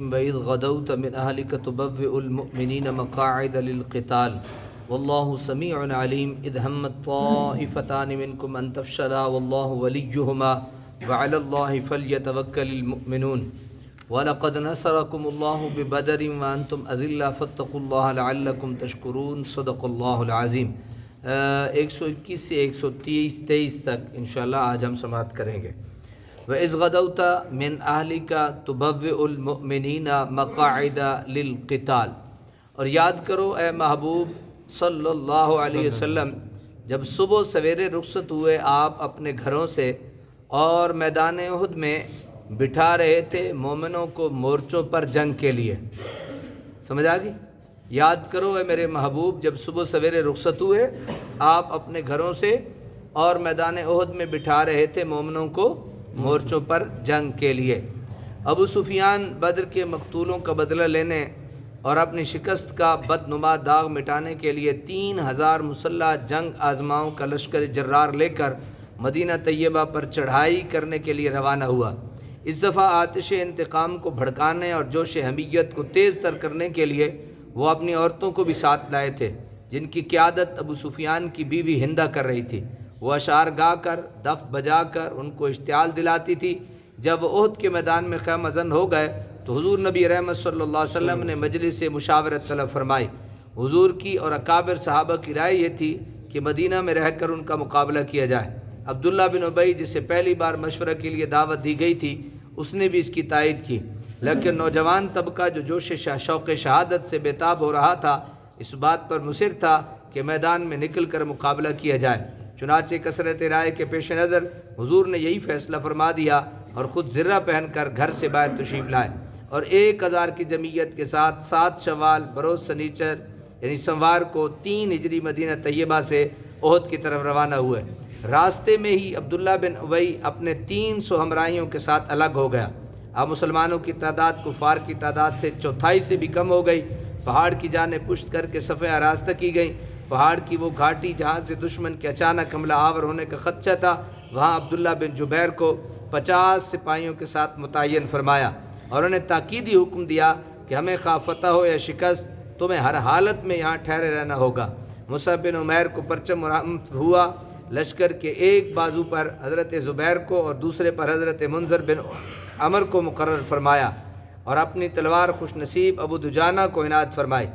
وَإِذْ غَدَوْتَ مِنْ أَهْلِكَ تُبَوِّئُ الْمُؤْمِنِينَ مَقَاعِدَ لِلْقِتَالِ وَاللَّهُ سَمِيعٌ عَلِيمٌ إِذْ هَمَّتْ طَائِفَتَانِ مِنْكُمْ أَنْ تَفْشَلَا وَاللَّهُ وَلِيُّهُمَا وَعَلَى اللَّهِ فَلْيَتَوَكَّلِ الْمُؤْمِنُونَ وَلَقَدْ نَصَرَكُمُ اللَّهُ بِبَدْرٍ وَأَنْتُمْ أَذِلَّةٌ فَاتَّقُوا اللَّهَ لَعَلَّكُمْ تَشْكُرُونَ صدق اللہ العظیم۔ 121 سے 123 تک انشاءاللہ آج ہم سماعت کریں گے۔ وَإِذْ غَدَوْتَ مِنْ أَهْلِكَ تُبَوِّئُ الْمُؤْمِنِينَ مَقَاعِدَ لِلْقِتَالِ، اور یاد کرو اے محبوب صلی اللہ علیہ وسلم، جب صبح سویرے رخصت ہوئے آپ اپنے گھروں سے اور میدان احد میں بٹھا رہے تھے مومنوں کو مورچوں پر جنگ کے لیے۔ سمجھ آ گئی؟ یاد کرو اے میرے محبوب، جب صبح سویرے رخصت ہوئے آپ اپنے گھروں سے اور میدان احد میں بٹھا رہے تھے مومنوں کو مورچوں پر جنگ کے لیے۔ ابو سفیان بدر کے مقتولوں کا بدلہ لینے اور اپنی شکست کا بدنما داغ مٹانے کے لیے 3000 مسلح جنگ آزماؤں کا لشکر جرار لے کر مدینہ طیبہ پر چڑھائی کرنے کے لیے روانہ ہوا۔ اس دفعہ آتش انتقام کو بھڑکانے اور جوش حمیت کو تیز تر کرنے کے لیے وہ اپنی عورتوں کو بھی ساتھ لائے تھے، جن کی قیادت ابو سفیان کی بیوی ہندہ کر رہی تھی۔ وہ اشعار گا کر، دف بجا کر ان کو اشتعال دلاتی تھی۔ جب احد کے میدان میں خیمہ زن ہو گئے تو حضور نبی رحمت صلی اللہ علیہ وسلم نے مجلس سے مشاورت طلب فرمائی۔ حضور کی اور اکابر صحابہ کی رائے یہ تھی کہ مدینہ میں رہ کر ان کا مقابلہ کیا جائے۔ عبداللہ بن ابی، جسے پہلی بار مشورہ کے لیے دعوت دی گئی تھی، اس نے بھی اس کی تائید کی، لیکن نوجوان طبقہ جو جوش شوق شہادت سے بےتاب ہو رہا تھا، اس بات پر مصر تھا کہ میدان میں نکل کر مقابلہ کیا جائے۔ چنانچہ کثرت رائے کے پیش نظر حضور نے یہی فیصلہ فرما دیا اور خود زرہ پہن کر گھر سے باہر تشریف لائے اور 1000 کی جمعیت کے ساتھ 7 شوال بروز سنیچر یعنی سموار کو 3 ہجری مدینہ طیبہ سے احد کی طرف روانہ ہوئے۔ راستے میں ہی عبداللہ بن ابی اپنے 300 ہمراہیوں کے ساتھ الگ ہو گیا۔ اب مسلمانوں کی تعداد کفار کی تعداد سے چوتھائی سے بھی کم ہو گئی۔ پہاڑ کی جانب پشت کر کے صفیں آراستہ کی گئیں۔ پہاڑ کی وہ گھاٹی جہاں سے دشمن کے اچانک حملہ آور ہونے کا خدشہ تھا، وہاں عبداللہ بن جبیر کو 50 سپاہیوں کے ساتھ متعین فرمایا اور انہیں تاکیدی حکم دیا کہ ہمیں خواہ فتح ہو یا شکست، تمہیں ہر حالت میں یہاں ٹھہرے رہنا ہوگا۔ مصعب بن عمیر کو پرچم مرہم ہوا۔ لشکر کے ایک بازو پر حضرت زبیر کو اور دوسرے پر حضرت منذر بن عمر کو مقرر فرمایا اور اپنی تلوار خوش نصیب ابو دجانہ کو عنایت فرمائی۔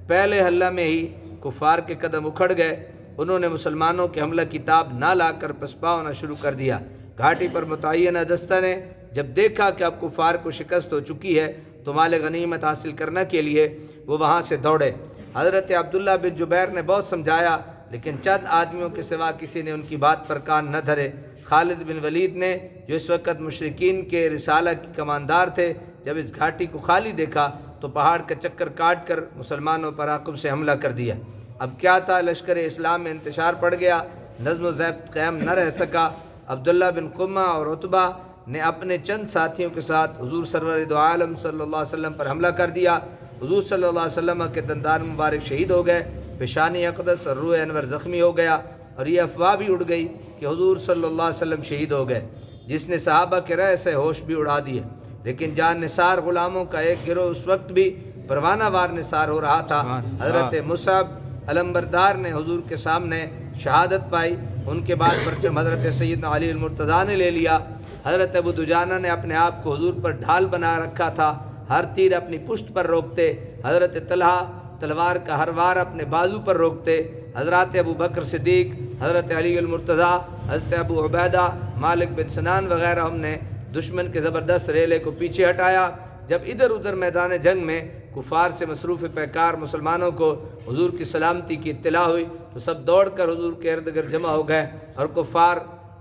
پہلے حلہ میں ہی کفار کے قدم اکھڑ گئے۔ انہوں نے مسلمانوں کے حملہ کی تاب نہ لا کر پسپا ہونا شروع کر دیا۔ گھاٹی پر متعینہ دستہ نے جب دیکھا کہ اب کفار کو شکست ہو چکی ہے تو مال غنیمت حاصل کرنے کے لیے وہ وہاں سے دوڑے۔ حضرت عبداللہ بن جبیر نے بہت سمجھایا، لیکن چند آدمیوں کے سوا کسی نے ان کی بات پر کان نہ دھرے۔ خالد بن ولید نے، جو اس وقت مشرکین کے رسالہ کی کماندار تھے، جب اس گھاٹی کو خالی دیکھا تو پہاڑ کا چکر کاٹ کر مسلمانوں پر عقب سے حملہ کر دیا۔ اب کیا تھا، لشکر اسلام میں انتشار پڑ گیا، نظم و ضبط قائم نہ رہ سکا۔ عبداللہ بن قمہ اور عتبہ نے اپنے چند ساتھیوں کے ساتھ حضور سرور دو عالم صلی اللہ علیہ وسلم پر حملہ کر دیا۔ حضور صلی اللہ علیہ وسلم کے دندان مبارک شہید ہو گئے، پیشانی اقدس اور روح انور زخمی ہو گیا، اور یہ افواہ بھی اڑ گئی کہ حضور صلی اللہ علیہ وسلم شہید ہو گئے، جس نے صحابہ کے رأس سے ہوش بھی اڑا دیے۔ لیکن جان نثار غلاموں کا ایک گروہ اس وقت بھی پروانہ وار نثار ہو رہا تھا۔ حضرت مصعب علمبردار نے حضور کے سامنے شہادت پائی۔ ان کے بعد پرچم حضرت سیدنا علی المرتضیٰ نے لے لیا۔ حضرت ابو دجانہ نے اپنے آپ کو حضور پر ڈھال بنا رکھا تھا، ہر تیر اپنی پشت پر روکتے۔ حضرت طلحہ تلوار کا ہر وار اپنے بازو پر روکتے۔ حضرات ابو بکر صدیق، حضرت علی المرتضیٰ، حضرت ابو عبیدہ، مالک بن سنان وغیرہ ہم نے دشمن کے زبردست ریلے کو پیچھے ہٹایا۔ جب ادھر ادھر میدان جنگ میں کفار سے مصروف پیکار مسلمانوں کو حضور کی سلامتی کی اطلاع ہوئی تو سب دوڑ کر حضور کے ارد گرد جمع ہو گئے اور کفار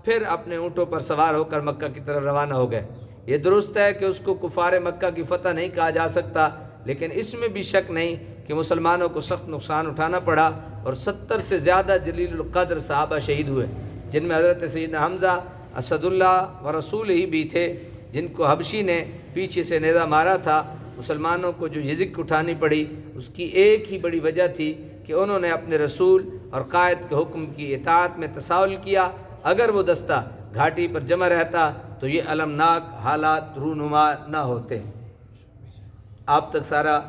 پھر اپنے اونٹوں پر سوار ہو کر مکہ کی طرف روانہ ہو گئے۔ یہ درست ہے کہ اس کو کفار مکہ کی فتح نہیں کہا جا سکتا، لیکن اس میں بھی شک نہیں کہ مسلمانوں کو سخت نقصان اٹھانا پڑا اور 70 سے زیادہ جلیل القدر صحابہ شہید ہوئے، جن میں حضرت سیدنا حمزہ اسد اللہ و رسول ہی بھی تھے، جن کو حبشی نے پیچھے سے نیزہ مارا تھا۔ مسلمانوں کو جو رزق اٹھانی پڑی، اس کی ایک ہی بڑی وجہ تھی کہ انہوں نے اپنے رسول اور قائد کے حکم کی اطاعت میں تساہل کیا۔ اگر وہ دستہ گھاٹی پر جمع رہتا تو یہ المناک حالات رونما نہ ہوتے۔ آپ تک سارا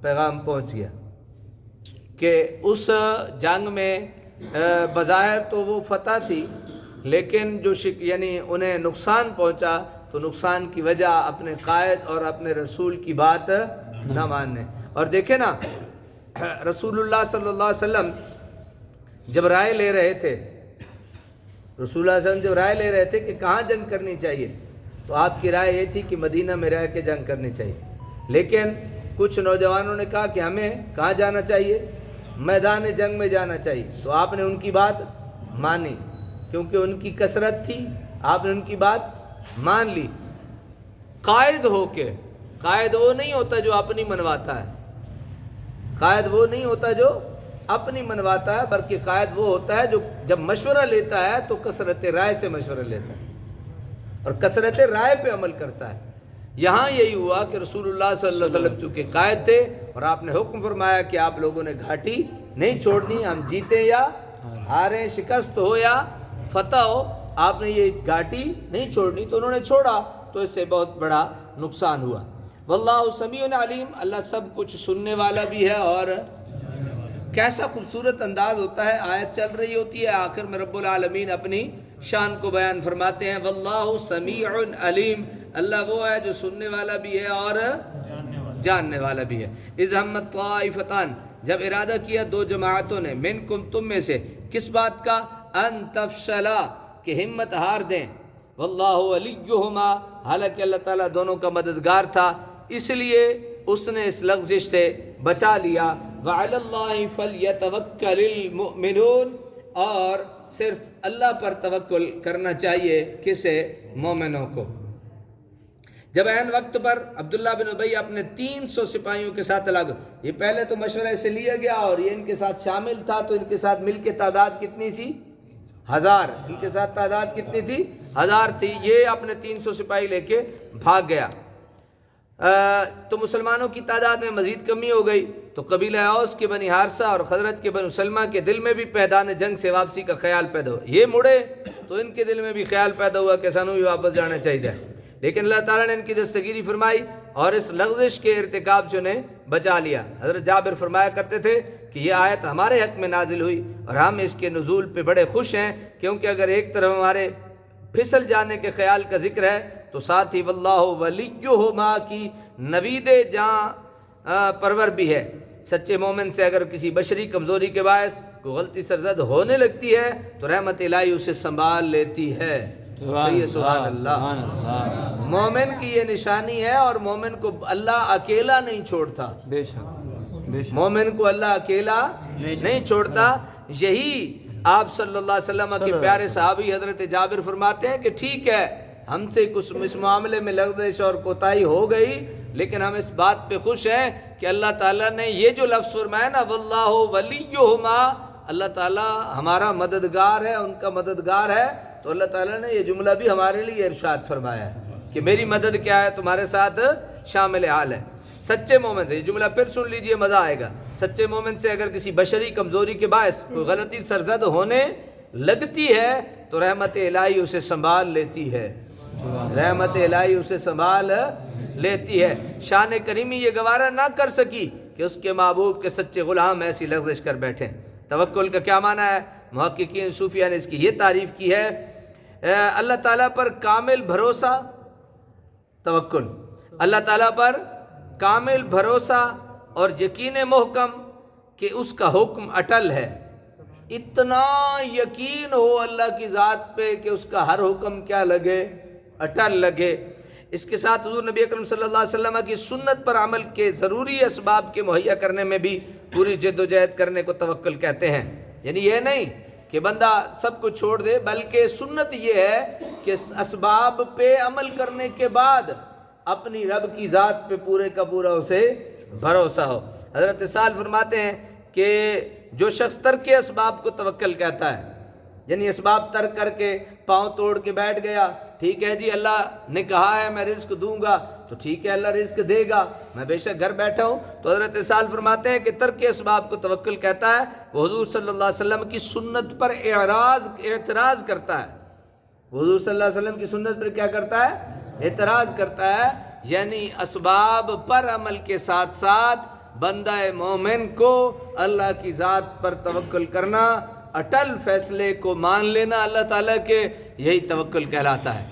پیغام پہنچ گیا کہ اس جنگ میں بظاہر تو وہ فتح تھی، لیکن جو یعنی انہیں نقصان پہنچا تو نقصان کی وجہ اپنے قائد اور اپنے رسول کی بات نہ ماننے۔ اور دیکھیں نا، رسول اللہ صلی اللہ علیہ وسلم جب رائے لے رہے تھے، رسول اللہ صلی اللہ علیہ وسلم جب رائے لے رہے تھے کہ کہاں جنگ کرنی چاہیے، تو آپ کی رائے یہ تھی کہ مدینہ میں رہ کے جنگ کرنی چاہیے، لیکن کچھ نوجوانوں نے کہا کہ ہمیں کہاں جانا چاہیے، میدان جنگ میں جانا چاہیے۔ تو آپ نے ان کی بات مانی، کیونکہ ان کی کثرت تھی، آپ نے ان کی بات مان لی۔ قائد ہو کے، قائد وہ نہیں ہوتا جو اپنی منواتا ہے، قائد وہ نہیں ہوتا جو اپنی منواتا ہے، بلکہ قائد وہ ہوتا ہے جو جب مشورہ لیتا ہے تو کثرت رائے سے مشورہ لیتا ہے اور کثرت رائے پہ عمل کرتا ہے۔ یہاں یہی ہوا کہ رسول اللہ صلی اللہ علیہ وسلم چونکہ قائد تھے اور آپ نے حکم فرمایا کہ آپ لوگوں نے گھاٹی نہیں چھوڑنی، ہم جیتے یا ہاریں، شکست ہو یا فتح ہو، آپ نے یہ گھاٹی نہیں چھوڑنی، تو انہوں نے چھوڑا، تو اس سے بہت بڑا نقصان ہوا۔ واللہ سمیع علیم، اللہ سب کچھ سننے والا بھی ہے۔ اور کیسا خوبصورت انداز ہوتا ہے، آیت چل رہی ہوتی ہے، آخر میں رب العالمین اپنی شان کو بیان فرماتے ہیں، واللہ سمیع علیم، اللہ وہ ہے جو سننے والا بھی ہے اور جاننے والا بھی ہے۔ اذ ہمت طائفتان، جب ارادہ کیا دو جماعتوں نے، منکم تم میں سے، کس بات کا، ان تفشلا، کہ ہمت ہار دیں، واللہ ولیہما، حالانکہ اللہ تعالیٰ دونوں کا مددگار تھا، اس لیے اس نے اس لغزش سے بچا لیا۔ وعلی اللہ فلیتوکل المؤمنون، اور صرف اللہ پر توکل کرنا چاہیے، کسے، مومنوں کو۔ جب عین وقت پر عبداللہ بن ابی اپنے 300 سپاہیوں کے ساتھ الگ، یہ پہلے تو مشورہ سے لیا گیا اور یہ ان کے ساتھ شامل تھا، تو ان کے ساتھ مل کے تعداد کتنی تھی، 1000، ان کے ساتھ تعداد کتنی تھی، 1000 تھی، یہ اپنے 300 سپاہی لے کے بھاگ گیا۔ تو مسلمانوں کی تعداد میں مزید کمی ہو گئی، تو قبیلہ اوس کے بنی حارثہ اور خزرج کے بنو سلمہ کے دل میں بھی میدان جنگ سے واپسی کا خیال پیدا ہوا۔ یہ مڑے تو ان کے دل میں بھی خیال پیدا ہوا کہ سانوں بھی واپس جانا چاہیے، لیکن اللہ تعالیٰ نے ان کی دستگیری فرمائی اور اس لغزش کے ارتکاب سے انہیں بچا لیا۔ حضرت جابر فرمایا کرتے تھے کہ یہ آیت ہمارے حق میں نازل ہوئی اور ہم اس کے نزول پہ بڑے خوش ہیں، کیونکہ اگر ایک طرف ہمارے پھسل جانے کے خیال کا ذکر ہے تو ساتھ ہی واللہ ولیہما کی نوید جاں پرور بھی ہے۔ سچے مومن سے اگر کسی بشری کمزوری کے باعث کوئی غلطی سرزد ہونے لگتی ہے تو رحمت الہی اسے سنبھال لیتی ہے۔ سبحان اللہ، مومن کی یہ نشانی ہے، اور مومن کو اللہ اکیلا نہیں چھوڑتا، بے شک، مومن کو اللہ اکیلا نہیں چھوڑتا۔ یہی آپ صلی اللہ علیہ وسلم کے پیارے صحابی حضرت جابر فرماتے ہیں کہ ٹھیک ہے، ہم سے کچھ اس معاملے میں لغزش اور کوتاہی ہو گئی، لیکن ہم اس بات پہ خوش ہیں کہ اللہ تعالیٰ نے یہ جو لفظ فرمایا نا، واللہ ولیہما، اللہ تعالیٰ ہمارا مددگار ہے، ان کا مددگار ہے، تو اللہ تعالیٰ نے یہ جملہ بھی ہمارے لیے ارشاد فرمایا ہے کہ میری مدد کیا ہے، تمہارے ساتھ شامل حال ہے۔ سچے مومن سے، یہ جملہ پھر سن لیجئے، مزہ آئے گا، سچے مومن سے اگر کسی بشری کمزوری کے باعث کوئی غلطی سرزد ہونے لگتی ہے تو رحمت الہی اسے سنبھال لیتی ہے، رحمت الہی اسے سنبھال لیتی ہے۔ شان کریمی یہ گوارہ نہ کر سکی کہ اس کے محبوب کے سچے غلام ایسی لغزش کر بیٹھیں۔ توکل کا کیا معنی ہے؟ محققین صوفیہ نے اس کی یہ تعریف کی ہے، اللہ تعالیٰ پر کامل بھروسہ، توکل، اللہ تعالیٰ پر کامل بھروسہ اور یقین محکم کہ اس کا حکم اٹل ہے، اتنا یقین ہو اللہ کی ذات پہ کہ اس کا ہر حکم کیا لگے، اٹل لگے۔ اس کے ساتھ حضور نبی اکرم صلی اللہ علیہ وسلم کی سنت پر عمل کے ضروری اسباب کے مہیا کرنے میں بھی پوری جد و جہد کرنے کو توکل کہتے ہیں۔ یعنی یہ نہیں کہ بندہ سب کو چھوڑ دے، بلکہ سنت یہ ہے کہ اسباب پہ عمل کرنے کے بعد اپنی رب کی ذات پہ پورے کا پورا اسے بھروسہ ہو۔ حضرت سال فرماتے ہیں کہ جو شخص ترک اسباب کو توکل کہتا ہے، یعنی اسباب ترک کر کے پاؤں توڑ کے بیٹھ گیا، ٹھیک ہے جی اللہ نے کہا ہے میں رزق دوں گا تو ٹھیک ہے اللہ رزق دے گا، میں بے شک گھر بیٹھا ہوں، تو حضرت سال فرماتے ہیں کہ ترک اسباب کو توکل کہتا ہے، وہ حضور صلی اللہ علیہ وسلم کی سنت پر اعتراض کرتا ہے، حضور صلی اللہ علیہ وسلم کی سنت پر کیا کرتا ہے، اعتراض کرتا ہے، یعنی اسباب پر عمل کے ساتھ ساتھ بندہ مومن کو اللہ کی ذات پر توکل کرنا، اٹل فیصلے کو مان لینا اللہ تعالیٰ کے، یہی توکل کہلاتا ہے۔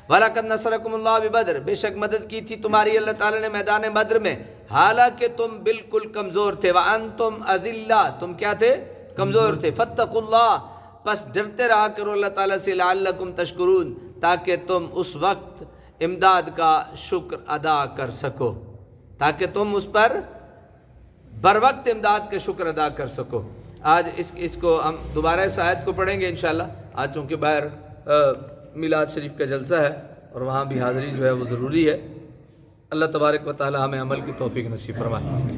وَلَقَدْ نَصَرَكُمُ اللَّهُ بِبَدْرٍ، بے شک مدد کی تھی تمہاری اللہ تعالیٰ نے میدان بدر میں، حالانکہ تم بالکل کمزور تھے۔ وَأَنْتُمْ أَذِلَّةٌ، تم کیا تھے؟ کمزور تھے۔ فَاتَّقُوا اللَّهَ، پس ڈرتے رہا کرو اللہ تعالیٰ سے، لَعَلَّكُمْ تَشْكُرُونَ، تاکہ تم اس وقت امداد کا شکر ادا کر سکو، تاکہ تم اس پر بر وقت امداد کا شکر ادا کر سکو۔ آج اس کو ہم دوبارہ اس آیت کو پڑھیں گے انشاءاللہ۔ آج چونکہ باہر میلاد شریف کا جلسہ ہے اور وہاں بھی حاضری جو ہے وہ ضروری ہے۔ اللہ تبارک و تعالی ہمیں عمل کی توفیق نصیب فرمائے۔